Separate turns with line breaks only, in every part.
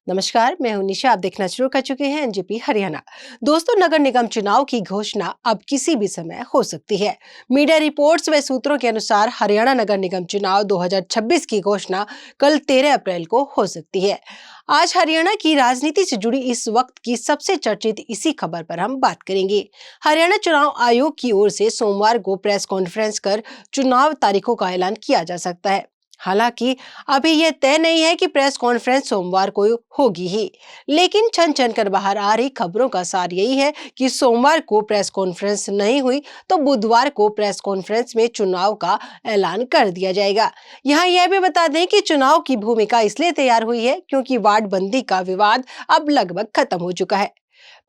नमस्कार, मैं हूं निशा। आप देखना शुरू कर चुके हैं एनजेपी हरियाणा। दोस्तों, नगर निगम चुनाव की घोषणा अब किसी भी समय हो सकती है। मीडिया रिपोर्ट्स व सूत्रों के अनुसार हरियाणा नगर निगम चुनाव 2026 की घोषणा कल 13 अप्रैल को हो सकती है। आज हरियाणा की राजनीति से जुड़ी इस वक्त की सबसे चर्चित इसी खबर पर हम बात करेंगे। हरियाणा चुनाव आयोग की ओर से सोमवार को प्रेस कॉन्फ्रेंस कर चुनाव तारीखों का ऐलान किया जा सकता है। हालांकि अभी यह तय नहीं है कि प्रेस कॉन्फ्रेंस सोमवार को होगी ही, लेकिन छन छन कर बाहर आ रही खबरों का सार यही है कि सोमवार को प्रेस कॉन्फ्रेंस नहीं हुई तो बुधवार को प्रेस कॉन्फ्रेंस में चुनाव का ऐलान कर दिया जाएगा। यहाँ यह भी बता दें कि चुनाव की भूमिका इसलिए तैयार हुई है क्योंकि वार्ड बंदी का विवाद अब लगभग खत्म हो चुका है।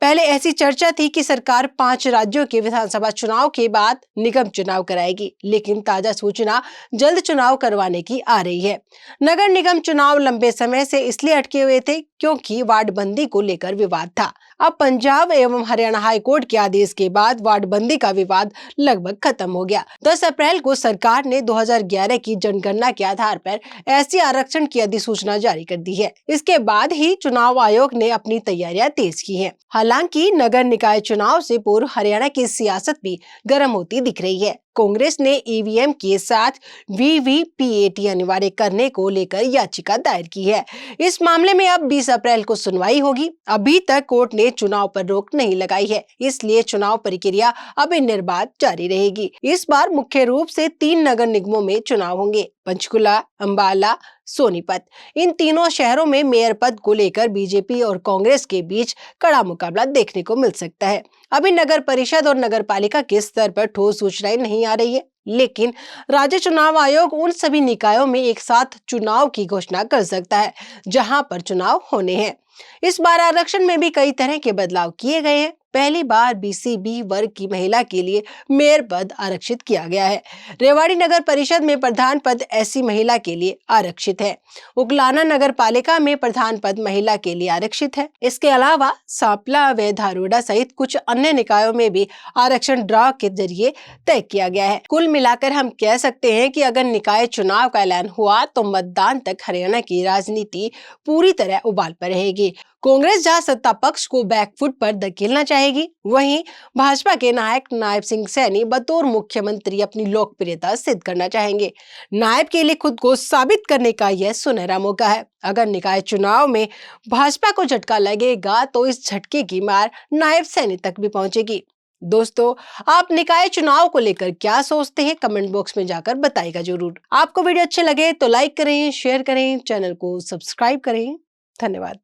पहले ऐसी चर्चा थी कि सरकार 5 राज्यों के विधानसभा चुनाव के बाद निगम चुनाव कराएगी, लेकिन ताजा सूचना जल्द चुनाव करवाने की आ रही है। नगर निगम चुनाव लंबे समय से इसलिए अटके हुए थे क्योंकि वार्ड बंदी को लेकर विवाद था। अब पंजाब एवं हरियाणा हाईकोर्ट के आदेश के बाद वार्ड बंदी का विवाद लगभग खत्म हो गया। 10 अप्रैल को सरकार ने 2011 की जनगणना के आधार पर एससी आरक्षण की अधिसूचना जारी कर दी है। इसके बाद ही चुनाव आयोग ने अपनी तैयारियां तेज की हैं। हालांकि नगर निकाय चुनाव से पूर्व हरियाणा की सियासत भी गर्म होती दिख रही है। कांग्रेस ने ईवीएम के साथ वीवीपीएटी अनिवार्य करने को लेकर याचिका दायर की है। इस मामले में अब 20 अप्रैल को सुनवाई होगी। अभी तक कोर्ट ने चुनाव पर रोक नहीं लगाई है, इसलिए चुनाव प्रक्रिया अभी निर्बाध जारी रहेगी। इस बार मुख्य रूप से 3 नगर निगमों में चुनाव होंगे: पंचकुला, अंबाला, सोनीपत। इन तीनों शहरों में मेयर पद को लेकर बीजेपी और कांग्रेस के बीच कड़ा मुकाबला देखने को मिल सकता है। अभी नगर परिषद और नगर पालिका के स्तर पर ठोस सूचनाएं नहीं आ रही है, लेकिन राज्य चुनाव आयोग उन सभी निकायों में एक साथ चुनाव की घोषणा कर सकता है जहां पर चुनाव होने हैं। इस बार आरक्षण में भी कई तरह के बदलाव किए गए हैं। पहली बार बीसीबी वर्ग की महिला के लिए मेयर पद आरक्षित किया गया है। रेवाड़ी नगर परिषद में प्रधान पद ऐसी महिला के लिए आरक्षित है। उगलाना नगर पालिका में प्रधान पद महिला के लिए आरक्षित है। इसके अलावा सांपला व धारोड़ा सहित कुछ अन्य निकायों में भी आरक्षण ड्रॉ के जरिए तय किया गया है। कुल मिलाकर हम कह सकते हैं कि अगर निकाय चुनाव का ऐलान हुआ तो मतदान तक हरियाणा की राजनीति पूरी तरह उबाल पर रहेगी। कांग्रेस जहां सत्ता पक्ष को बैकफुट पर धकेलना चाहेगी, वहीं भाजपा के नायक नायब सिंह सैनी बतौर मुख्यमंत्री अपनी लोकप्रियता सिद्ध करना चाहेंगे। नायब के लिए खुद को साबित करने का यह सुनहरा मौका है। अगर निकाय चुनाव में भाजपा को झटका लगेगा तो इस झटके की मार नायब सैनी तक भी पहुंचेगी। दोस्तों, आप निकाय चुनाव को लेकर क्या सोचते हैं? कमेंट बॉक्स में जाकर बताइएगा जरूर। आपको वीडियो अच्छे लगे तो लाइक करें, शेयर करें, चैनल को सब्सक्राइब करें। धन्यवाद।